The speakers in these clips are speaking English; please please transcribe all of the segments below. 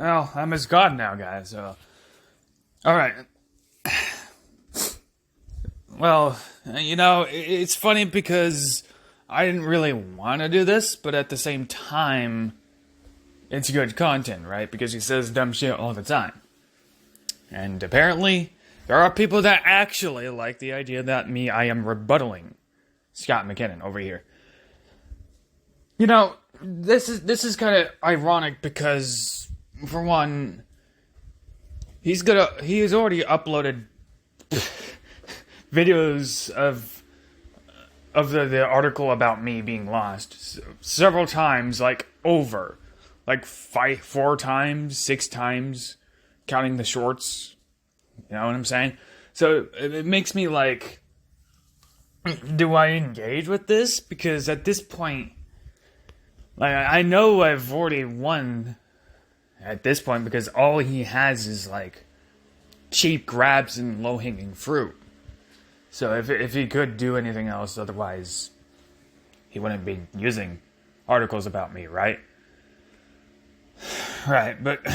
Well, I'm his god now, guys, so... Alright. Well, it's funny because I didn't really want to do this, but at the same time, it's good content, right? Because he says dumb shit all the time. And apparently, there are people that actually like the idea that I am rebuttaling Scott McKinnon over here. This is kind of ironic because, for one, he has already uploaded videos of the article about me being lost several times, over, 4 times, 6 times, counting the shorts. You know what I'm saying? So it makes me do I engage with this? Because at this point, I know I've already won at this point because all he has is cheap grabs and low-hanging fruit. So if he could do anything else, otherwise he wouldn't be using articles about me, right? Right, but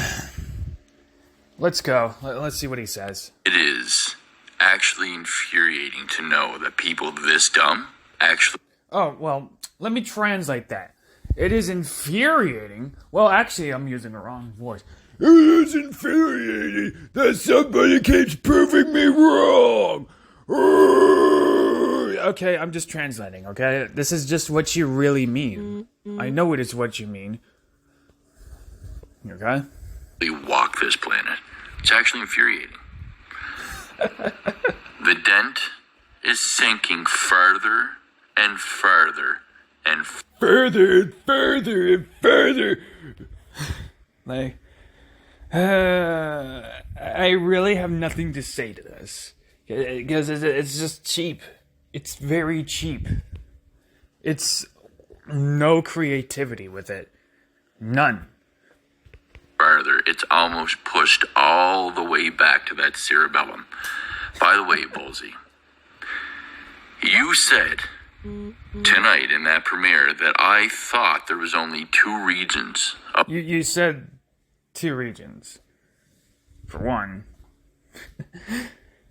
let's go. Let's see what he says. It is actually infuriating to know that people this dumb actually... Oh, well, let me translate that. It is infuriating. Well, actually, I'm using the wrong voice. It is infuriating that somebody keeps proving me wrong. Okay, I'm just translating, okay? This is just what you really mean. I know it is what you mean. Okay? We walk this planet. It's actually infuriating. The dent is sinking further and further and further and further and further. I really have nothing to say to this. Because it's just cheap. It's very cheap. It's no creativity with it. None. Further, it's almost pushed all the way back to that cerebellum. By the way, Bolsey, you said tonight in that premiere that I thought there was only 2 regions. You said 2 regions. For one.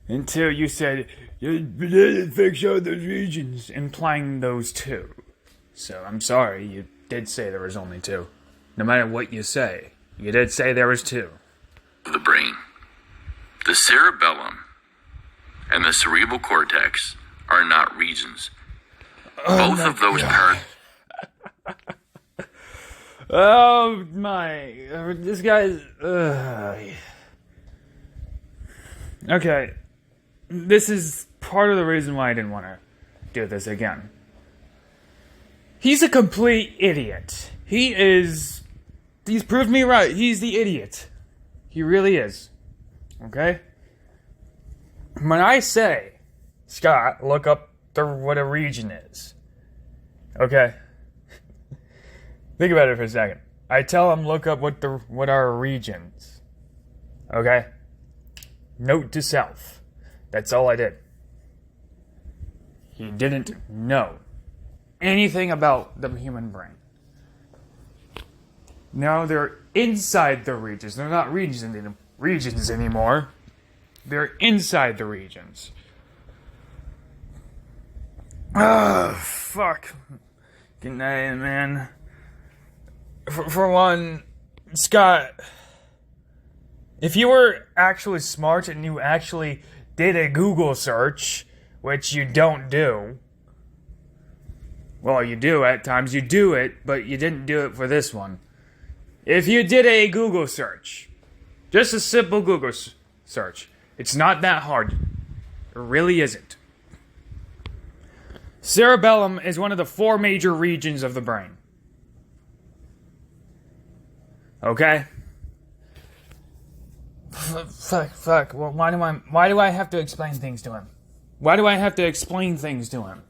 And 2, you said, you didn't fix all those regions, implying those 2. So, I'm sorry, you did say there was only 2. No matter what you say, you did say there was 2. The brain. The cerebellum and the cerebral cortex are not regions. Both of those parts... Oh my... This guy's... Okay. This is part of the reason why I didn't want to do this again. He's a complete idiot. He's proved me right. He's the idiot. He really is. Okay? When I say, Scott, look up what a region is. Okay? Think about it for a second. I tell him look up what are regions. Okay? Note to self. That's all I did. He didn't know anything about the human brain. Now they're inside the regions. They're not regions anymore. They're inside the regions. Fuck. Good night, man. For one, Scott, if you were actually smart and you actually did a Google search, which you don't do, well, you do at times, you do it, but you didn't do it for this one. If you did a Google search, just a simple Google search, it's not that hard. It really isn't. Cerebellum is one of the 4 major regions of the brain. Okay? Fuck. Well, why do I have to explain things to him? Why do I have to explain things to him?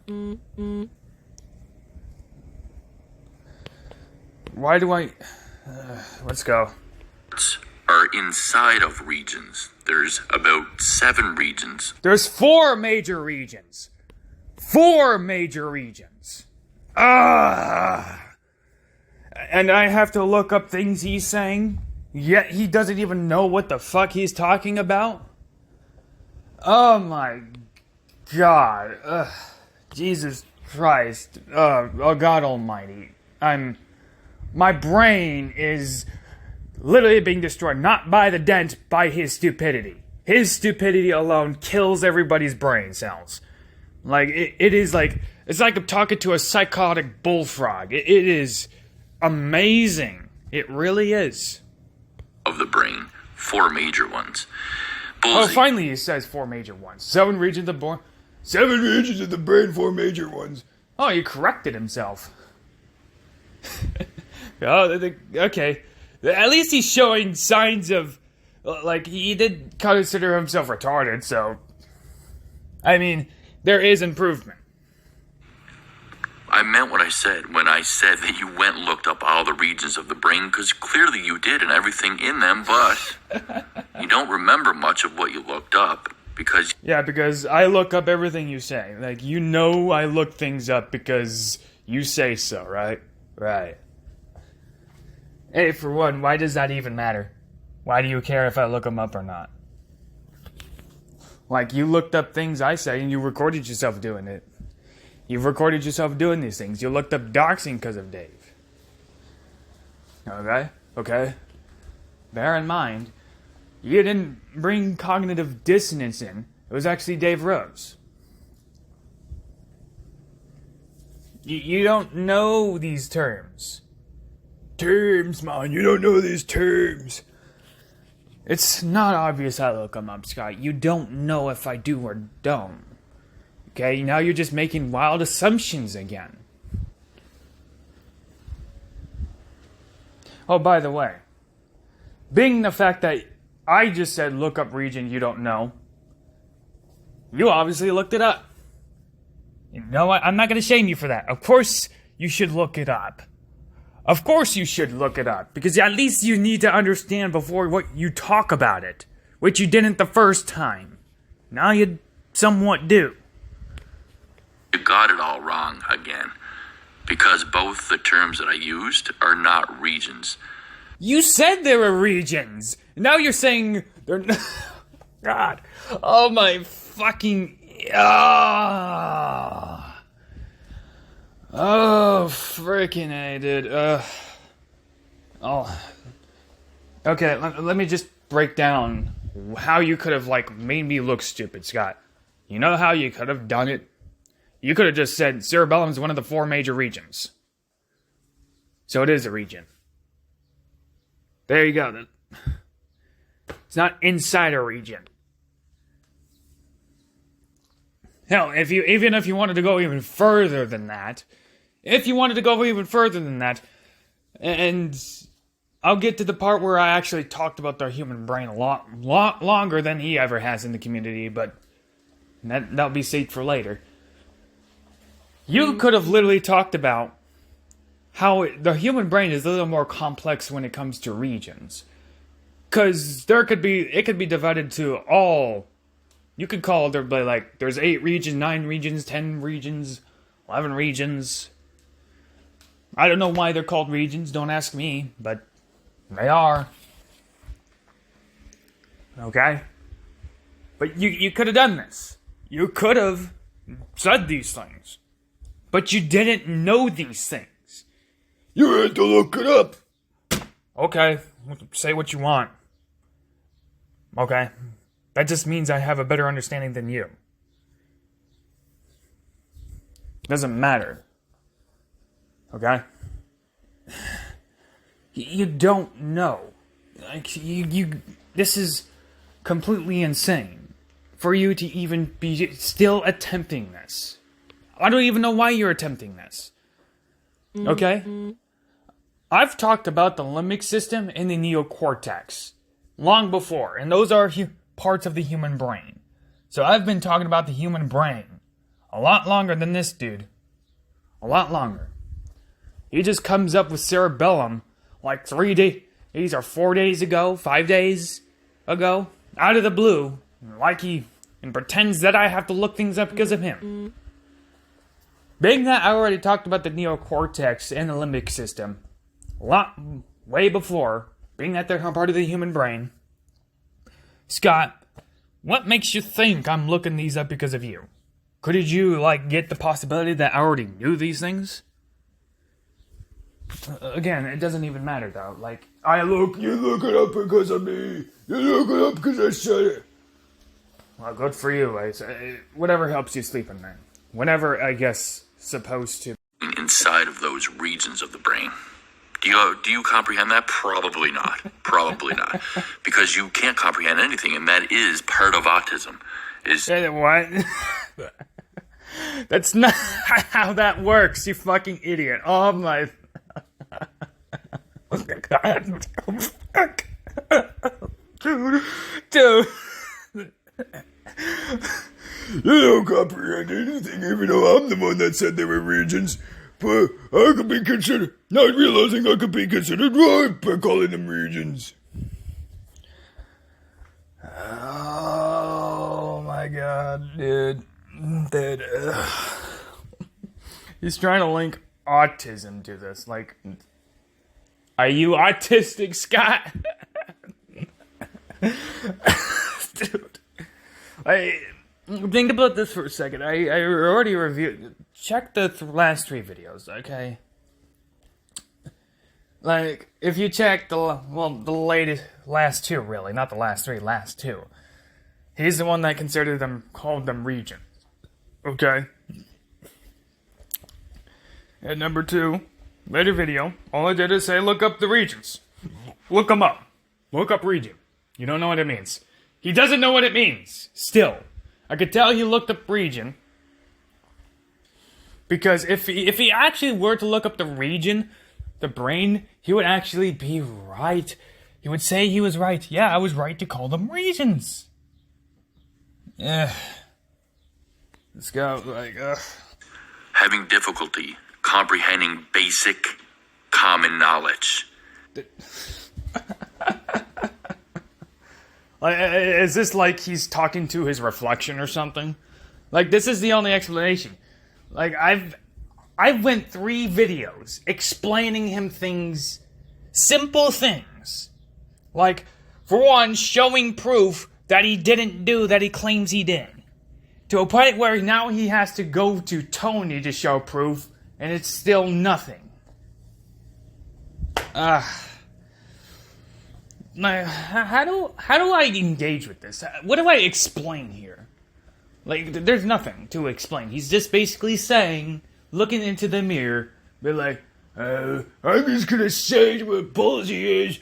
Why do I... let's go. Are inside of regions. There's about 7 regions. There's 4 major regions. 4 major regions. And I have to look up things he's saying? yet he doesn't even know what the fuck he's talking about? Oh my God. Jesus Christ. Oh God Almighty. My brain is literally being destroyed, not by the dent, by his stupidity. His stupidity alone kills everybody's brain cells. Like, it's like I'm talking to a psychotic bullfrog. It is amazing. It really is. Of the brain, 4 major ones. Oh, finally he says 4 major ones. 7 regions of the brain. 7 regions of the brain, 4 major ones. Oh, he corrected himself. Oh, okay. At least he's showing signs of, like, he did consider himself retarded, so, I mean, there is improvement. I meant what I said when I said that you went and looked up all the regions of the brain, because clearly you did and everything in them, but you don't remember much of what you looked up, because... Yeah, because I look up everything you say. Like, you know I look things up because you say so, right? Right. Hey, for one, why does that even matter? Why do you care if I look them up or not? Like, you looked up things I say and you recorded yourself doing it. You've recorded yourself doing these things. You looked up doxing because of Dave. Okay. Bear in mind, you didn't bring cognitive dissonance in. It was actually Dave Rose. You don't know these terms. Terms, man. You don't know these terms. It's not obvious I look them up, Scott. You don't know if I do or don't. Okay, now you're just making wild assumptions again. Oh, by the way, being the fact that I just said look up region you don't know, you obviously looked it up. You know what? I'm not going to shame you for that. Of course you should look it up. Of course you should look it up, because at least you need to understand before what you talk about it, which you didn't the first time. Now you somewhat do. You got it all wrong again, because both the terms that I used are not regions. You said there were regions. Now you're saying they're not. God. Oh my fucking. Oh, freaking A, dude. Oh. Okay, let me just break down how you could have, like, made me look stupid, Scott. You know how you could have done it? You could have just said cerebellum is one of the 4 major regions. So it is a region. There you go. It's not inside a region. Hell, even if you wanted to go even further than that, and I'll get to the part where I actually talked about the human brain a lot longer than he ever has in the community, but that'll be saved for later. You could have literally talked about how the human brain is a little more complex when it comes to regions. Because it could be divided to all. You could call there, like, there's 8 regions, 9 regions, 10 regions, 11 regions. I don't know why they're called regions, don't ask me, but they are. Okay? But you could have done this. You could have said these things. But you didn't know these things. You had to look it up. Okay, say what you want. Okay. That just means I have a better understanding than you. Doesn't matter. Okay? You don't know. Like, this is completely insane. For you to even be still attempting this. I don't even know why you're attempting this. Okay? I've talked about the limbic system and the neocortex long before, and those are parts of the human brain. So I've been talking about the human brain a lot longer than this dude. A lot longer. He just comes up with cerebellum like 3 days or 4 days ago, 5 days ago, out of the blue, and pretends that I have to look things up because of him. Being that I already talked about the neocortex and the limbic system way before, being that they're part of the human brain. Scott, what makes you think I'm looking these up because of you? Couldn't you, get the possibility that I already knew these things? Again, it doesn't even matter, though. You look it up because of me. You look it up because I said it. Well, good for you. Whatever helps you sleep at night. Whenever, I guess, supposed to. Inside of those regions of the brain. Do you comprehend that? Probably not. Probably not. Because you can't comprehend anything, and that is part of autism. What? That's not how that works, you fucking idiot. Oh my... Dude. You don't comprehend anything, even though I'm the one that said they were regions. But I could be considered, not realizing I could be considered right by calling them regions. Oh my god, dude. He's trying to link autism to this. Are you autistic, Scott? Dude. Think about this for a second. I already reviewed. Check the last 3 videos, okay? If you check the last 2, really, not the last 3, last 2. He's the one that called them regions, okay? And number 2, later video, all I did is say, look up the regions. Look them up. Look up region. You don't know what it means. He doesn't know what it means, still. I could tell he looked up region. Because if he actually were to look up the region, the brain, he would actually be right. He would say he was right. Yeah, I was right to call them regions. Yeah. Let's go. Having difficulty comprehending basic common knowledge. Is this like he's talking to his reflection or something? This is the only explanation. I went 3 videos explaining him things, simple things. For one, showing proof that he didn't do that he claims he did. To a point where now he has to go to Tony to show proof, and it's still nothing. How do I engage with this? What do I explain here? There's nothing to explain. He's just basically saying, looking into the mirror, I'm just gonna say what ballsy is,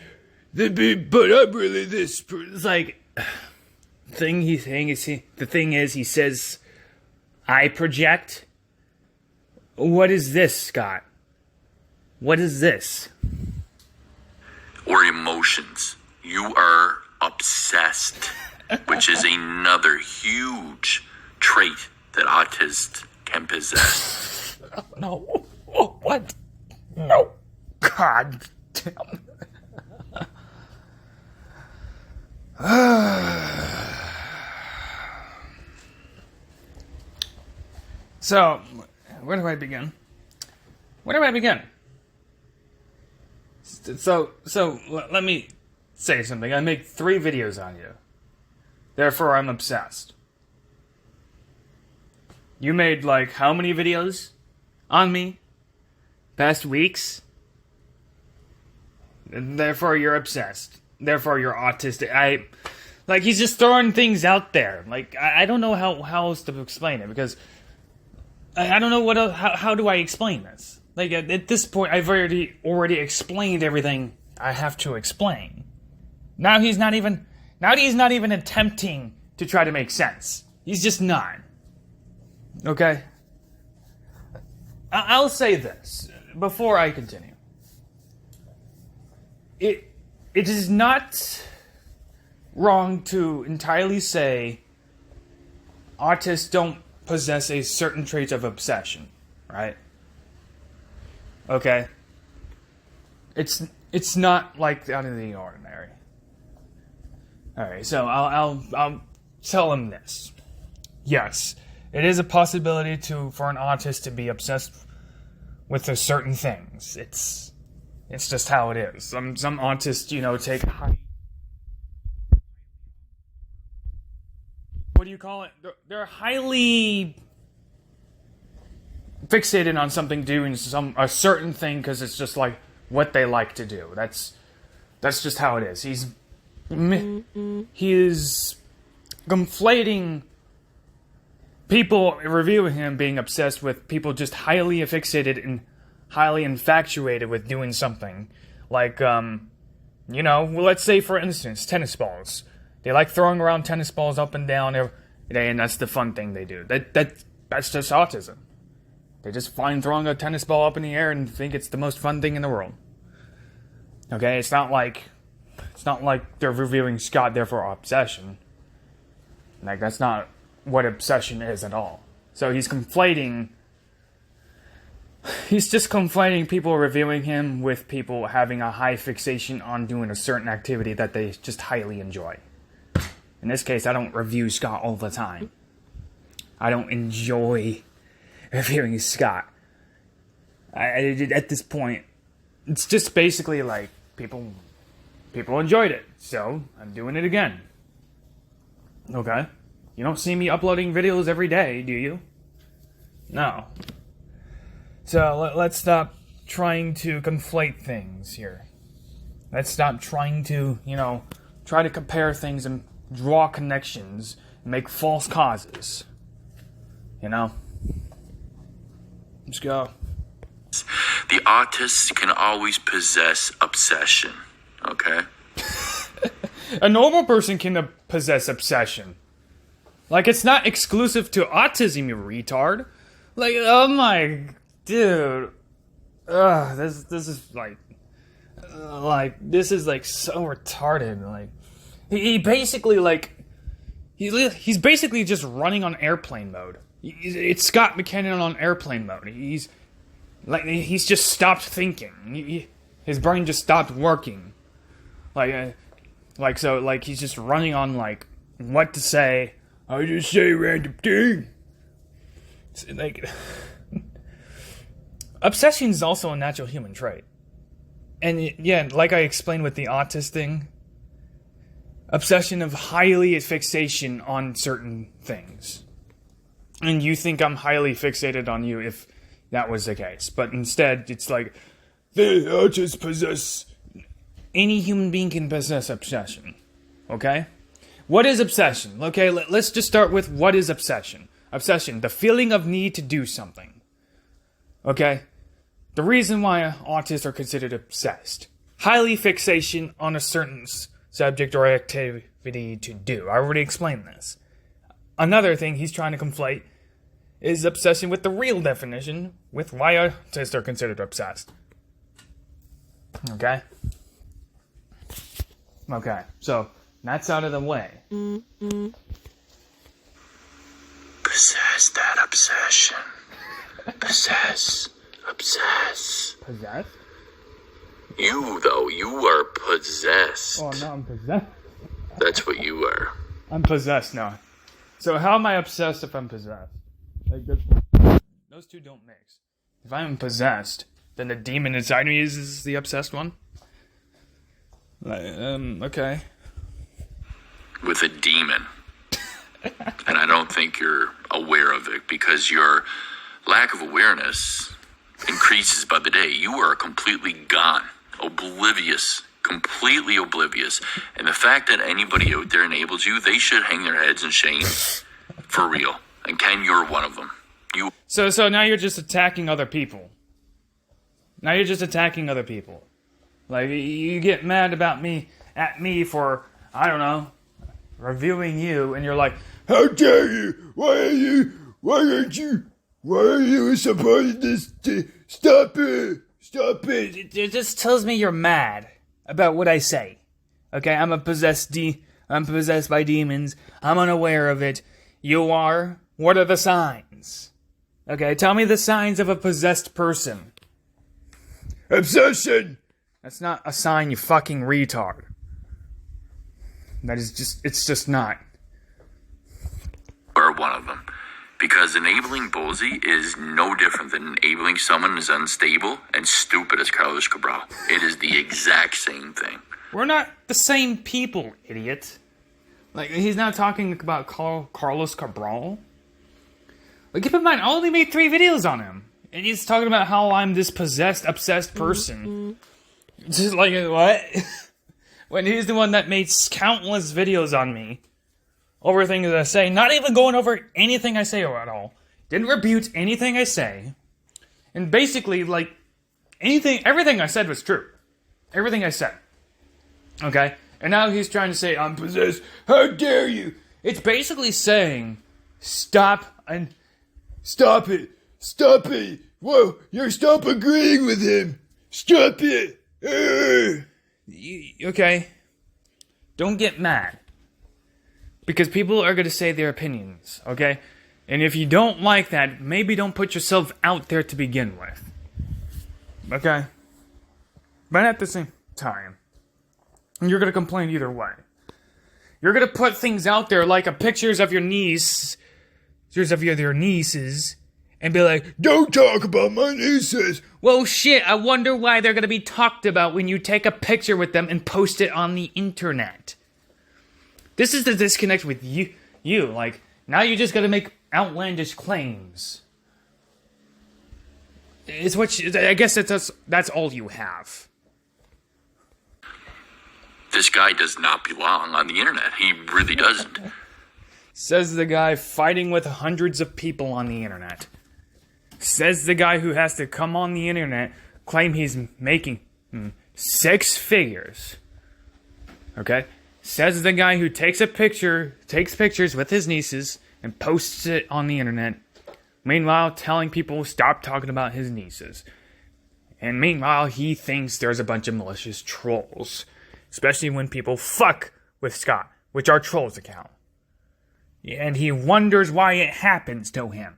but I'm really this. It's the thing is, he says, I project. What is this, Scott? What is this? Or emotions. You are obsessed, which is another huge trait that autists can possess. No. What? No. God damn. So, where do I begin? So let me say something. I make 3 videos on you. Therefore, I'm obsessed. You made, how many videos on me? Past weeks? And therefore, you're obsessed. Therefore, you're autistic. He's just throwing things out there. I don't know how else to explain it, because I don't know what else, how do I explain this? At this point, I've already explained everything I have to explain. Now he's not even attempting to try to make sense. He's just not. Okay? I'll say this before I continue. It is not wrong to entirely say autists don't possess a certain trait of obsession, right? Okay? It's not out of the ordinary. Alright, so I'll tell him this. Yes, it is a possibility for an autist to be obsessed with certain things. It's It's just how it is. Some autists, take what do you call it? They're highly fixated on something, doing a certain thing because it's just like what they like to do. That's just how it is. He is conflating people reviewing him being obsessed with people just highly fixated and highly infatuated with doing something. Like, let's say, for instance, tennis balls. They like throwing around tennis balls up and down every day, and that's the fun thing they do. That's just autism. They just find throwing a tennis ball up in the air and think it's the most fun thing in the world. Okay, it's not like they're reviewing Scott there for obsession. Like, that's not what obsession is at all. So he's just conflating people reviewing him with people having a high fixation on doing a certain activity that they just highly enjoy. In this case, I don't review Scott all the time. I don't enjoy reviewing Scott. At this point, it's just basically like people enjoyed it, so I'm doing it again. Okay? You don't see me uploading videos every day, do you? No. So let's stop trying to conflate things here. Let's stop trying to, try to compare things and draw connections and make false causes. Let's go. The autists can always possess obsession, okay? A normal person can possess obsession. Like, it's not exclusive to autism, you retard. Like, oh my... Dude. This is like... this is, like, so retarded. Like, he basically, like... He's basically just running on airplane mode. It's Scott McKinnon on airplane mode. He's just stopped thinking. His brain just stopped working. He's just running on, like, what to say. I just say random thing. Like, obsession is also a natural human trait. And yeah, like I explained with the autist thing, obsession of highly fixation on certain things. And you think I'm highly fixated on you if that was the case. But instead, it's like, the autists possess... Any human being can possess obsession. Okay? What is obsession? Okay, let's just start with what is obsession. Obsession, the feeling of need to do something. Okay? The reason why autists are considered obsessed. Highly fixation on a certain subject or activity to do. I already explained this. Another thing he's trying to conflate is obsession with the real definition with why autists are considered obsessed. Okay? Okay, so that's out of the way. Possess that obsession. Possess. Possessed? You, though, you are possessed. Oh, no, I'm possessed. That's what you are. I'm possessed now. So how am I obsessed if I'm possessed? Like, those two don't mix. If I'm possessed, then the demon inside me is the obsessed one? Okay. With a demon. And I don't think you're aware of it because your lack of awareness increases by the day. You are completely gone, oblivious, completely oblivious. And the fact that anybody out there enables you, they should hang their heads in shame. For real. And Ken, you're one of them. So now you're just attacking other people. Like, you get mad at me for, I don't know, reviewing you, and you're like, how dare you? Why are you supporting this? Stop it! It just tells me you're mad about what I say. Okay, I'm possessed by demons. I'm unaware of it. You are? What are the signs? Okay, tell me the signs of a possessed person. Obsession! That's not a sign, you fucking retard. It's just not. Are one of them. Because enabling Bolsey is no different than enabling someone as unstable and stupid as Carlos Cabral. It is the exact same thing. We're not the same people, idiot. Like, he's now talking about Carlos Cabral. Like, keep in mind, I only made 3 videos on him. And he's talking about how I'm this possessed, obsessed person. Just like, what? When he's the one that made countless videos on me. Over things that I say, not even going over anything I say at all. Didn't rebuke anything I say. And basically, like, everything I said was true. Everything I said. Okay? And now he's trying to say, I'm possessed. How dare you? It's basically saying, stop it. Stop it. Whoa, stop agreeing with him. Stop it. Okay. Don't get mad. Because people are going to say their opinions, okay? And if you don't like that, maybe don't put yourself out there to begin with. Okay? But at the same time, you're going to complain either way. You're going to put things out there like pictures of your niece, pictures of your nieces, and be like, Don't talk about my nieces. well, shit, I wonder why they're going to be talked about when you take a picture with them and post it on the internet. This is the disconnect with you. Like, now you just gotta make outlandish claims. It's what I guess that's all you have. This guy does not belong on the internet. He really doesn't. Says the guy fighting with hundreds of people on the internet. Says the guy who has to come on the internet, claim he's making 6 figures. Okay? Says the guy who takes pictures with his nieces and posts it on the internet. Meanwhile, telling people stop talking about his nieces. And meanwhile, he thinks there's a bunch of malicious trolls. Especially when people fuck with Scott, which are trolls account. And he wonders why it happens to him.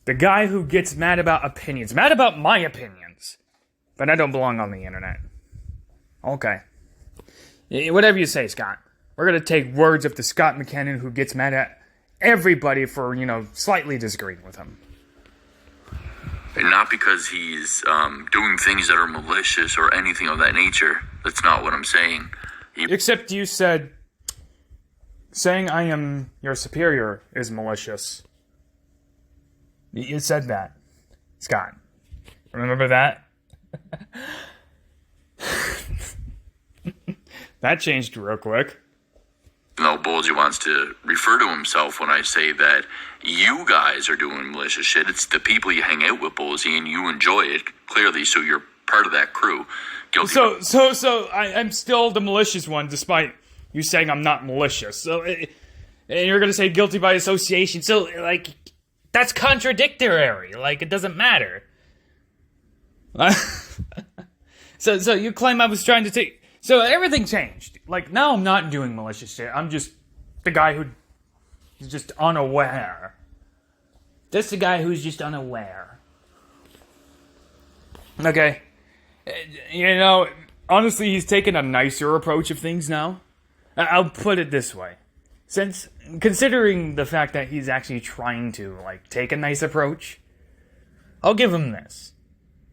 The guy who gets mad about opinions. Mad about my opinions. But I don't belong on the internet. Okay. Whatever you say, Scott. We're going to take words of the Scott McKinnon who gets mad at everybody for, slightly disagreeing with him. And not because he's doing things that are malicious or anything of that nature. That's not what I'm saying. Except you said, saying I am your superior is malicious. You said that, Scott. Remember that? That changed real quick. No, Bolsey wants to refer to himself when I say that you guys are doing malicious shit. It's the people you hang out with, Bolsey, and you enjoy it, clearly, so you're part of that crew. Guilty. So I'm still the malicious one, despite you saying I'm not malicious. So, and you're going to say guilty by association. So, that's contradictory. It doesn't matter. So you claim I was trying to take... So everything changed. Now I'm not doing malicious shit. I'm just the guy who is just unaware. Just the guy who's just unaware. Okay. Honestly, he's taken a nicer approach of things now. I'll put it this way. Considering the fact that he's actually trying to, take a nice approach, I'll give him this.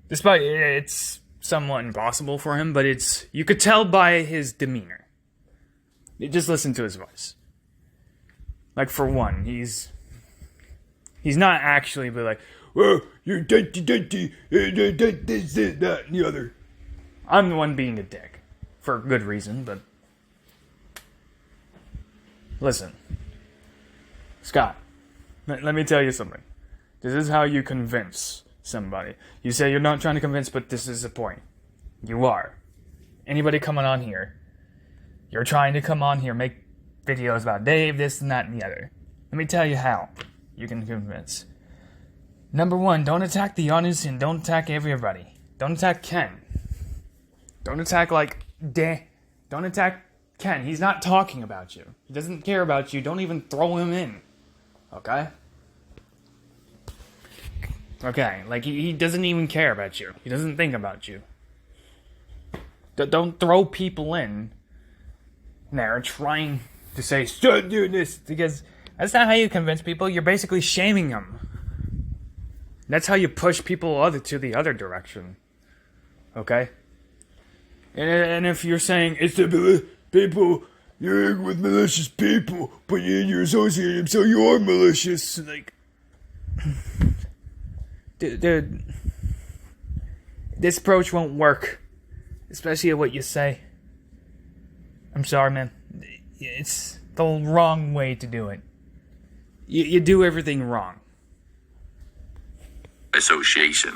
Despite it's somewhat impossible for him, but you could tell by his demeanor. You just listen to his voice. For one, he's not actually, but well, you're dirty, this, that, and the other. I'm the one being a dick. For good reason, but... Listen. Scott, let me tell you something. This is how you convince somebody. You say you're not trying to convince, but this is the point. You are. Anybody coming on here, you're trying to come on here, make videos about Dave, this and that and the other. Let me tell you how you can convince. Number 1, don't attack the audience and don't attack everybody. Don't attack Ken. Don't attack don't attack Ken. He's not talking about you. He doesn't care about you. Don't even throw him in. Okay? Okay, he doesn't even care about you. He doesn't think about you. Don't throw people in there trying to say, stop doing this, because That's not how you convince people. You're basically shaming them. That's how you push people to the other direction. Okay? And if you're saying It's the people, you're with malicious people, but you're associating them, so you are malicious. like, dude, this approach won't work, especially at what you say. I'm sorry, man. It's the wrong way to do it. You do everything wrong. Association.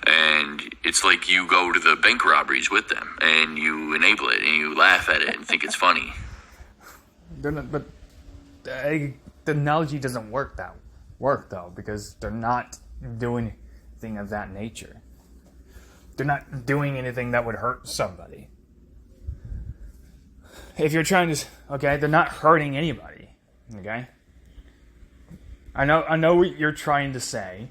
And it's like you go to the bank robberies with them, and you enable it, and you laugh at it, and think it's funny. But the analogy doesn't work though, because they're not doing anything of that nature. They're not doing anything that would hurt somebody. If you're trying to, okay, they're not hurting anybody. Okay, I know what you're trying to say.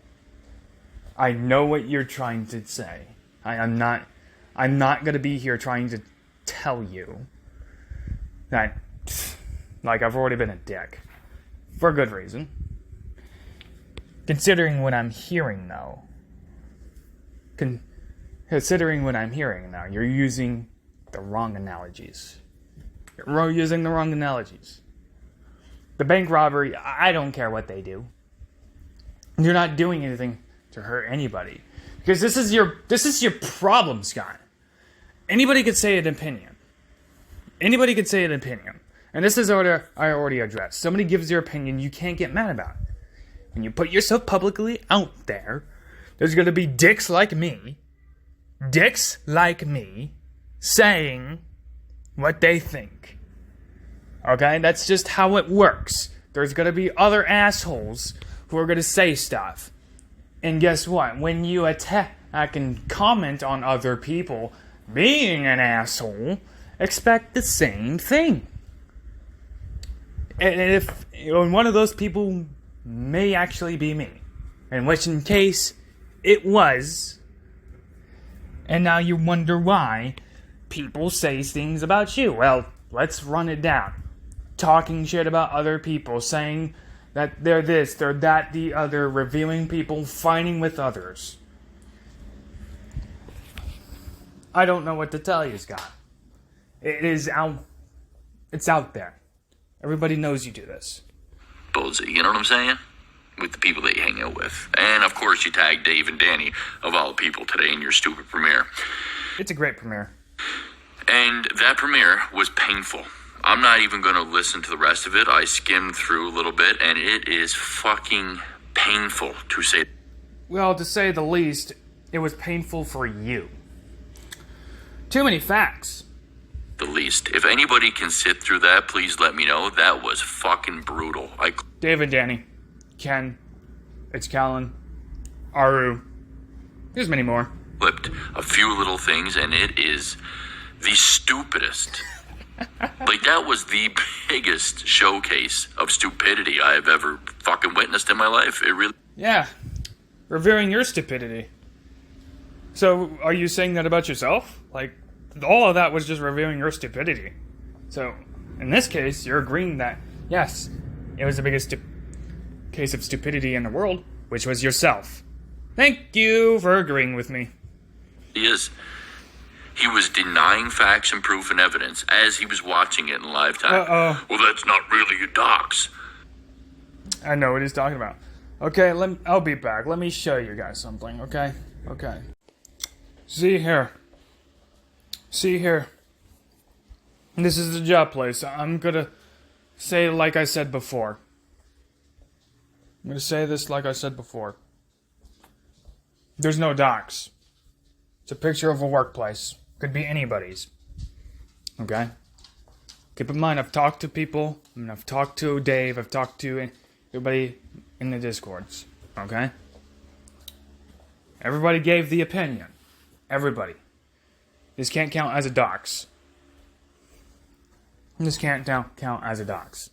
I know what you're trying to say. I'm not going to be here trying to tell you that, like, I've already been a dick. For a good reason. Considering what I'm hearing, though. Considering what I'm hearing now, you're using the wrong analogies. You're using the wrong analogies. The bank robbery, I don't care what they do. You're not doing anything to hurt anybody, because this is your problem, Scott. Anybody could say an opinion. Anybody could say an opinion, and this is what I already addressed. Somebody gives their opinion, you can't get mad about it. When you put yourself publicly out there, there's going to be dicks like me, saying what they think. Okay, that's just how it works. There's going to be other assholes who are going to say stuff. And guess what? When you attack and comment on other people being an asshole, expect the same thing. And one of those people may actually be me, in which in case it was, and now you wonder why people say things about you. Well, let's run it down. Talking shit about other people, saying that they're this, they're that, the other, reviewing people, fighting with others. I don't know what to tell you, Scott. It's out there. Everybody knows you do this. Bullseye, you know what I'm saying? With the people that you hang out with. And of course you tag Dave and Danny, of all people, today in your stupid premiere. It's a great premiere. And that premiere was painful. I'm not even going to listen to the rest of it. I skimmed through a little bit, and it is fucking painful to say. Well, to say the least, it was painful for you. Too many facts. The least. If anybody can sit through that, please let me know. That was fucking brutal. David, Danny, Ken, it's Callan, Aru, there's many more. Clipped a few little things, and it is the stupidest. Like, that was the biggest showcase of stupidity I have ever fucking witnessed in my life. It really... Yeah. Revering your stupidity. So, are you saying that about yourself? Like, all of that was just reviewing your stupidity. So, in this case, you're agreeing that, yes, it was the biggest case of stupidity in the world, which was yourself. Thank you for agreeing with me. He is. He was denying facts and proof and evidence as he was watching it in live time. Well, that's not really a dox. I know what he's talking about. Okay, I'll be back. Let me show you guys something, okay? Okay. See here. This is the job place. I'm gonna say like I said before. I'm gonna say this like I said before. There's no docs. It's a picture of a workplace. Could be anybody's. Okay? Keep in mind, I've talked to people. I've talked to Dave. I've talked to everybody in the Discords. Okay? Everybody gave the opinion. Everybody. This can't count as a dox. This can't count as a dox.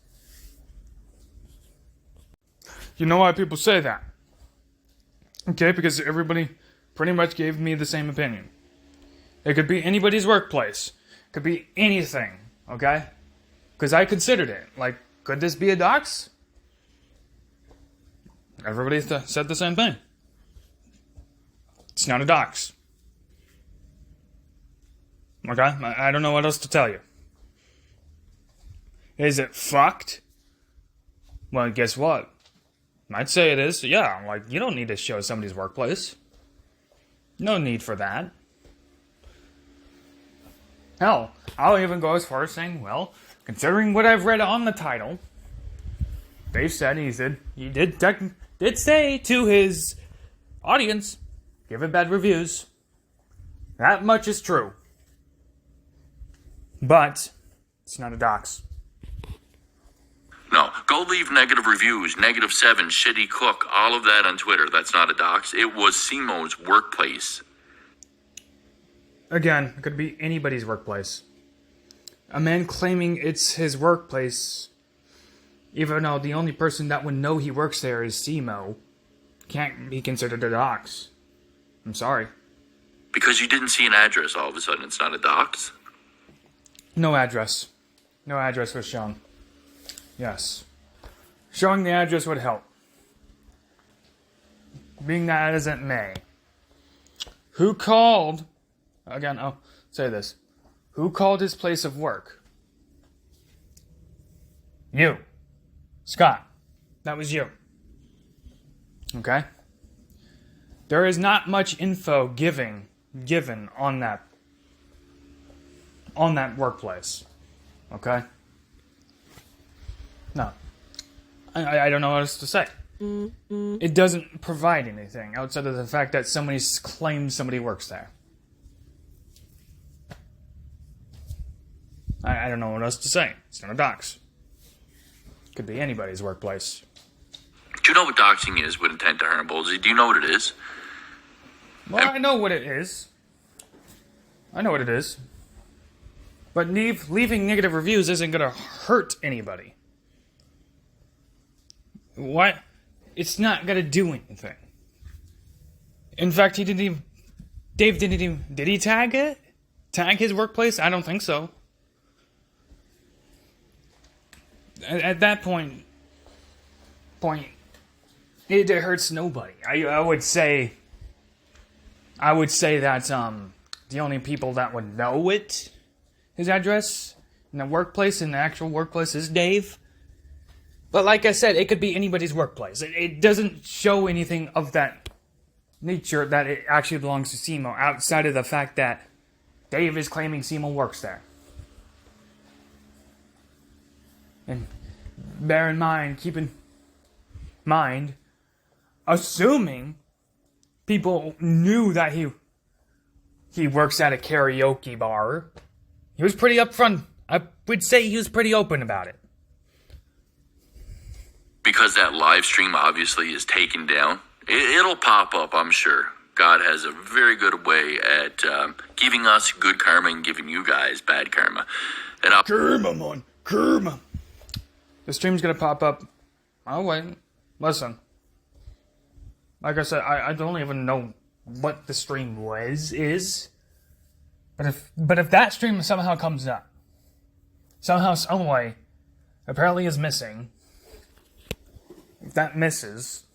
You know why people say that? Okay, because everybody pretty much gave me the same opinion. It could be anybody's workplace. It could be anything, okay? Because I considered it. Like, Could this be a dox? Everybody said the same thing. It's not a dox. Okay? I don't know what else to tell you. Is it fucked? Well, guess what? I'd say it is. Yeah, like, you don't need to show somebody's workplace. No need for that. Hell, I'll even go as far as saying, well, considering what I've read on the title, Dave said he did say to his audience, give it bad reviews. That much is true. But it's not a dox. No, go leave negative reviews, -7, shitty cook, all of that on Twitter. That's not a dox. It was Simo's workplace. Again, it could be anybody's workplace. A man claiming it's his workplace, even though the only person that would know he works there is Simo, can't be considered a dox. I'm sorry. Because you didn't see an address, all of a sudden it's not a dox? No address. No address was shown. Yes. Showing the address would help. Being that as it may. Who called... Again, I'll say this. Who called his place of work? You. Scott. That was you. Okay? There is not much info given on that workplace. Okay? No. I don't know what else to say. It doesn't provide anything outside of the fact that somebody claims somebody works there. I don't know what else to say. It's not a dox. Could be anybody's workplace. Do you know what doxing is with intent to harm, Bolsey? Do you know what it is? Well, I know what it is. I know what it is. But leaving negative reviews isn't going to hurt anybody. What? It's not going to do anything. In fact, Dave didn't even... Did he tag it? Tag his workplace? I don't think so. At that point, it hurts nobody. I would say that the only people that would know his address in the workplace, in the actual workplace, is Dave. But like I said, it could be anybody's workplace. It doesn't show anything of that nature that it actually belongs to Simo, outside of the fact that Dave is claiming Simo works there. And bear in mind, keep in mind, assuming people knew that he works at a karaoke bar, he was pretty upfront. I would say he was pretty open about it. Because that live stream obviously is taken down. It'll pop up, I'm sure. God has a very good way at giving us good karma and giving you guys bad karma. And Karma, man. Karma. The stream's gonna pop up. Oh, wait. Listen. Like I said, I don't even know what the stream is. But if that stream somehow comes up, somehow, some way, apparently is missing, if that misses,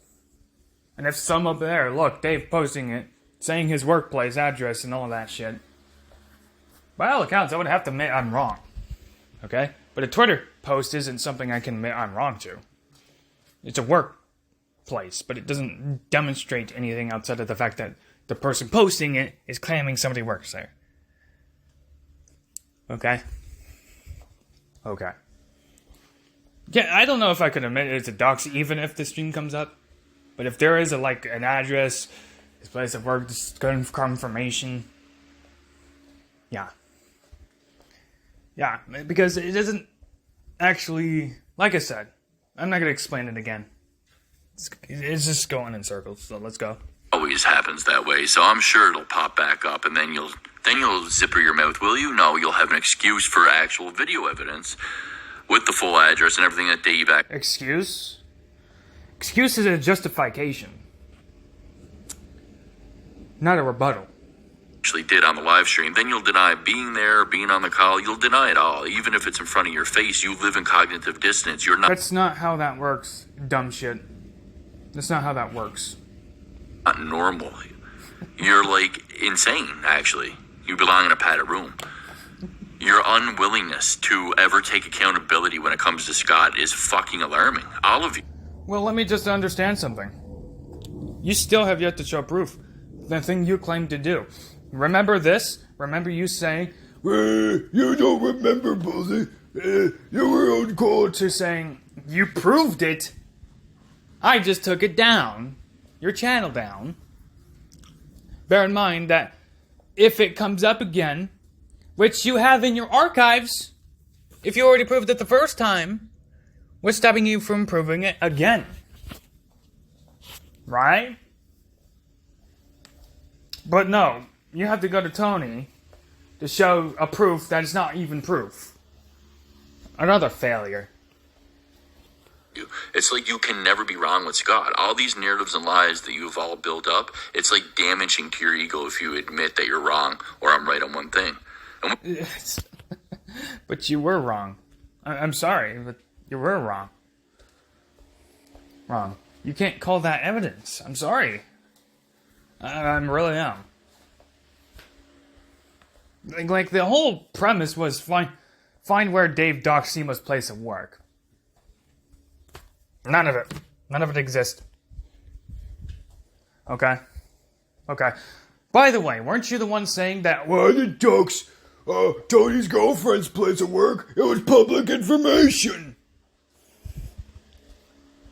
and if some up there, look, Dave posting it, saying his workplace address and all that shit, by all accounts, I would have to admit I'm wrong. Okay? But a Twitter post isn't something I can admit I'm wrong to. It's a workplace, but it doesn't demonstrate anything outside of the fact that the person posting it is claiming somebody works there. Okay? Okay. Yeah, I don't know if I could admit it's a dox even if the stream comes up. But if there is an address, his place of work, confirmation. Yeah. Yeah, because it isn't actually, like I said, I'm not going to explain it again. It's just going in circles, so let's go. always happens that way, so I'm sure it'll pop back up, and then you'll zipper your mouth, will you? No, you'll have an excuse for actual video evidence with the full address and everything that Dave... Excuse? Excuse is a justification, not a rebuttal. actually did on the live stream, then you'll deny being there, being on the call. You'll deny it all, even if it's in front of your face. You live in cognitive dissonance. You're That's not how that works, dumb shit. That's not how that works. not normal. You're like insane, actually. You belong in a padded room. Your unwillingness to ever take accountability when it comes to Scott is fucking alarming. All of you. Well, let me just understand something. You still have yet to show proof. The thing you claim to do. Remember this? Remember you saying, You don't remember, Ballsy. You were on call to saying, you proved it. I just took it down. Your channel down. Bear in mind that if it comes up again, which you have in your archives, if you already proved it the first time, what's stopping you from proving it again? Right? But no, you have to go to Tony to show a proof that is not even proof. Another failure. It's like you can never be wrong with Scott. All these narratives and lies that you've all built up, it's like damaging to your ego if you admit that you're wrong or I'm right on one thing. But you were wrong. I'm sorry, but you were wrong. Wrong. You can't call that evidence. I'm sorry. I really am. Like the whole premise was find where Dave Doc Seamo's place of work. None of it. None of it exists. Okay? Okay. By the way, weren't you the one saying that... Why the ducks? Tony's girlfriend's place of work. It was public information.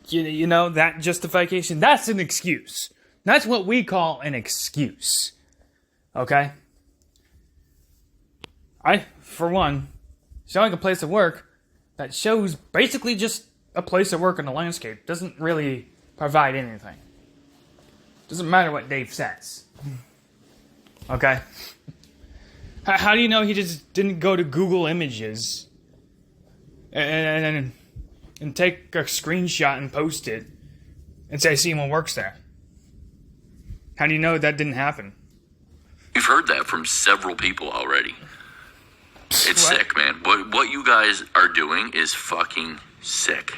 You know, that justification, that's an excuse. That's what we call an excuse. Okay? For one, showing a place of work that shows basically just a place of work in the landscape doesn't really provide anything. Doesn't matter what Dave says. Okay? How do you know he just didn't go to Google Images and take a screenshot and post it and say Seymour works there? How do you know that didn't happen? You've heard that from several people already. It's What? sick, man. What you guys are doing is fucking sick.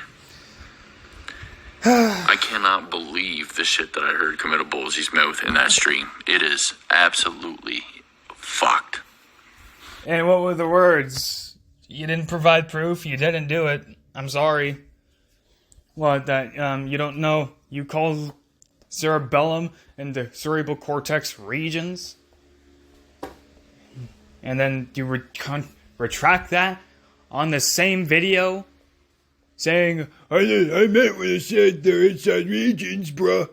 I cannot believe the shit that I heard come out of Ballsy's mouth in that stream. It is absolutely fucked. And what were the words? You didn't provide proof, you didn't do it. I'm sorry. What, that you don't know you call cerebellum and the cerebral cortex regions? And then you retract that on the same video, saying, I meant when I said they're inside regions, bruh.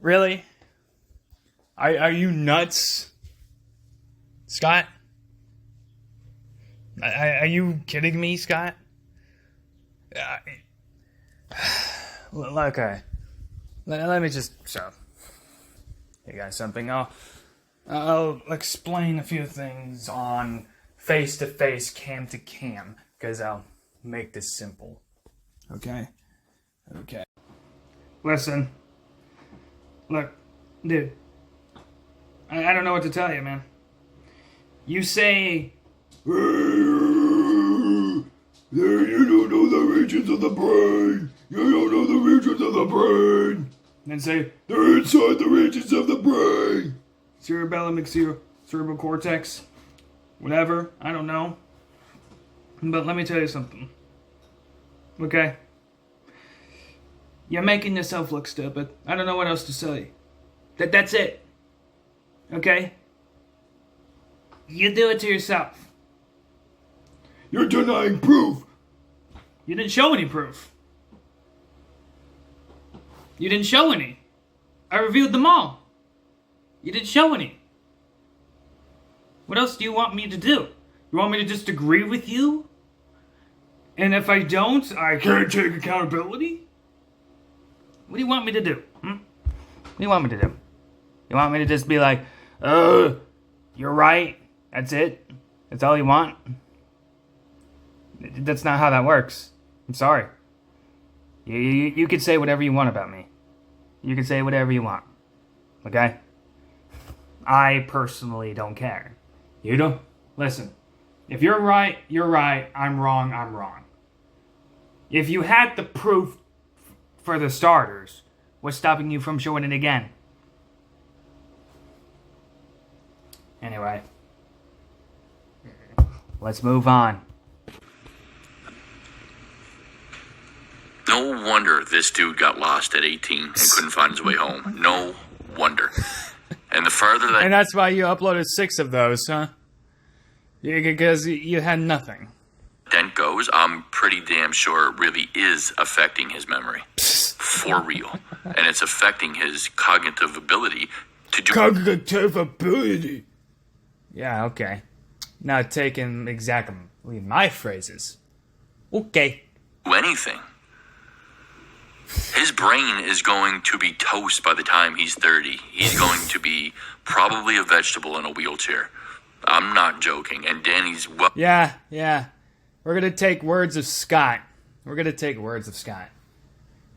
really? Are you nuts? Scott? Are you kidding me, Scott? Okay. Let me just show you guys something. I'll explain a few things on face-to-face, cam-to-cam, because I'll make this simple. Okay? Okay. Listen. Look, dude. I don't know what to tell you, man. You say... You don't know the regions of the brain. You don't know the regions of the brain. Then say... They're inside the regions of the brain. cerebellum, cerebral cortex, whatever, I don't know. But let me tell you something. Okay? You're making yourself look stupid. I don't know what else to say. That's it. Okay? You do it to yourself. You're denying proof. You didn't show any proof. You didn't show any. I reviewed them all. You didn't show any. What else do you want me to do? You want me to just agree with you? And if I don't, I can't take accountability? What do you want me to do? What do you want me to do? You want me to just be like, you're right, that's it? That's all you want? That's not how that works. I'm sorry. You can say whatever you want about me. You can say whatever you want. Okay? I personally don't care. You do? Listen, if you're right, you're right. I'm wrong, I'm wrong. If you had the proof for the starters, what's stopping you from showing it again? Anyway, let's move on. No wonder this dude got lost at 18 and couldn't find his way home. No wonder. And the farther that... And that's why you uploaded 6 of those, huh? Because you had nothing. dent goes, I'm pretty damn sure it really is affecting his memory. For real. And it's affecting his cognitive ability to do... Cognitive ability? Yeah, okay. Now taking exactly my phrases. Okay. anything. His brain is going to be toast by the time he's 30. He's going to be probably a vegetable in a wheelchair. I'm not joking. And Danny's... Yeah. We're going to take words of Scott.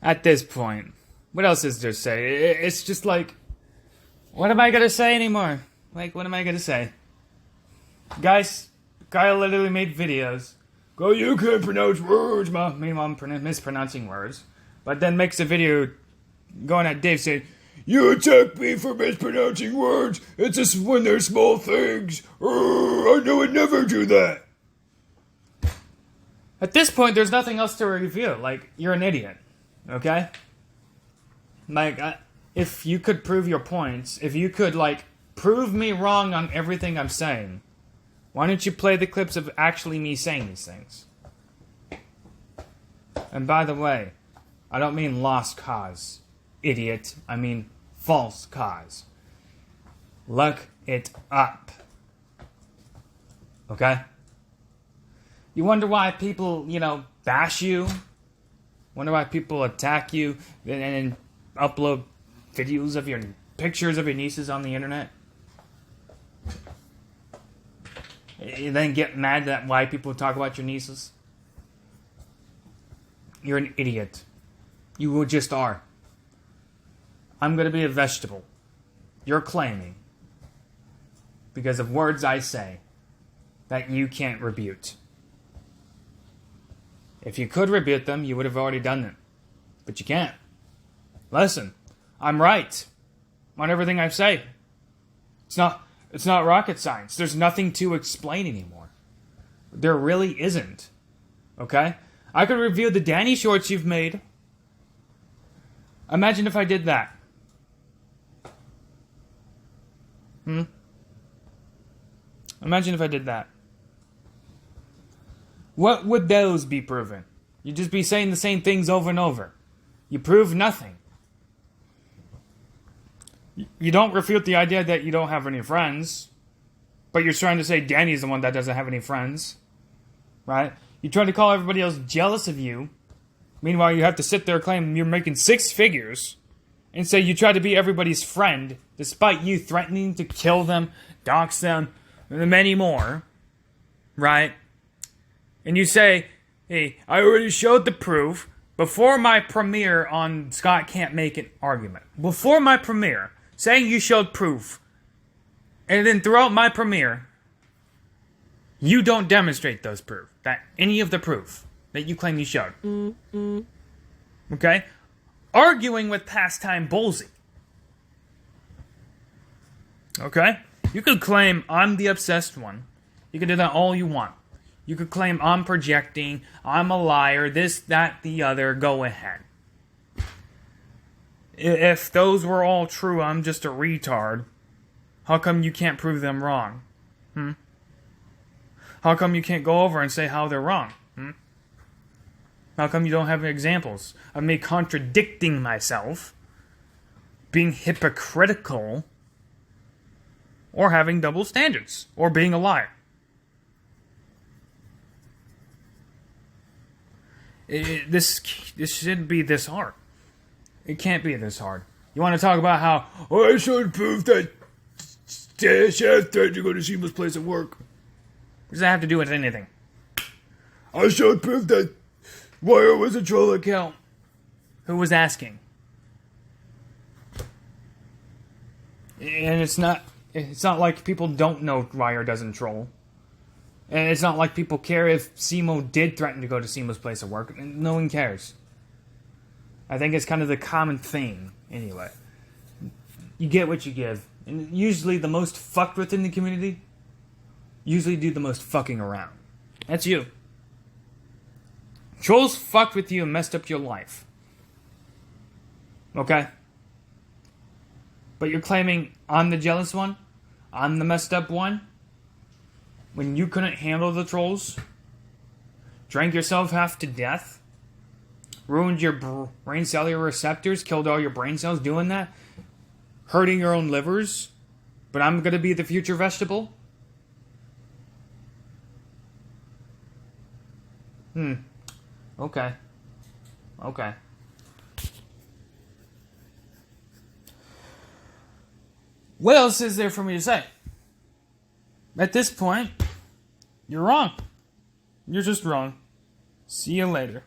At this point. What else is there to say? It's just like... What am I going to say anymore? What am I going to say? Guys, Kyle literally made videos. Go, you can't pronounce words, ma. Meanwhile, I'm mispronouncing words. But then makes a video going at Dave saying, You attack me for mispronouncing words. It's just when they're small things. I know I'd never do that. At this point, there's nothing else to review. You're an idiot. Okay? If you could prove your points, if you could, prove me wrong on everything I'm saying, why don't you play the clips of actually me saying these things? And by the way, I don't mean lost cause, idiot. I mean false cause. Look it up. Okay? You wonder why people, bash you? Wonder why people attack you and upload videos of pictures of your nieces on the internet? You then get mad at why people talk about your nieces? You're an idiot. You just are. I'm going to be a vegetable. You're claiming, because of words I say, that you can't rebuke. If you could rebuke them, you would have already done it. But you can't. Listen, I'm right on everything I say. It's not rocket science. There's nothing to explain anymore. There really isn't. Okay? I could review the Danny shorts you've made. Imagine if I did that. Imagine if I did that. What would those be proven? You'd just be saying the same things over and over. You prove nothing. You don't refute the idea that you don't have any friends, but you're trying to say Danny's the one that doesn't have any friends, right? You try to call everybody else jealous of you. Meanwhile, you have to sit there and claim you're making 6 figures and say you try to be everybody's friend despite you threatening to kill them, dox them, and many more, right? And you say, hey, I already showed the proof before my premiere on Scott Can't Make An Argument. Before my premiere, saying you showed proof. And then throughout my premiere, you don't demonstrate those proof. Any of the proof that you claim you showed. Okay? Arguing with pastime Bolsey. Okay? You could claim I'm the obsessed one. You can do that all you want. You could claim I'm projecting, I'm a liar, this, that, the other, go ahead. If those were all true, I'm just a retard. How come you can't prove them wrong? How come you can't go over and say how they're wrong? How come you don't have examples of me contradicting myself, being hypocritical, or having double standards, or being a liar? This shouldn't be this hard. It can't be this hard. You want to talk about how I showed proof that Chef tried to go to Seamus' place at work. What does that have to do with anything? I showed proof that Wire was a troll account. Who was asking? And it's not It's not like people don't know Ryer doesn't troll. And it's not like people care if Simo did threaten to go to Simo's place of work. No one cares. I think it's kind of the common thing, anyway. You get what you give. And usually the most fucked within the community usually do the most fucking around. That's you. Trolls fucked with you and messed up your life. Okay? But you're claiming I'm the jealous one? I'm the messed up one? When you couldn't handle the trolls? Drank yourself half to death? Ruined your brain cellular receptors? Killed all your brain cells doing that? Hurting your own livers? But I'm gonna be the future vegetable? Okay. Okay. What else is there for me to say? At this point, you're wrong. You're just wrong. See you later.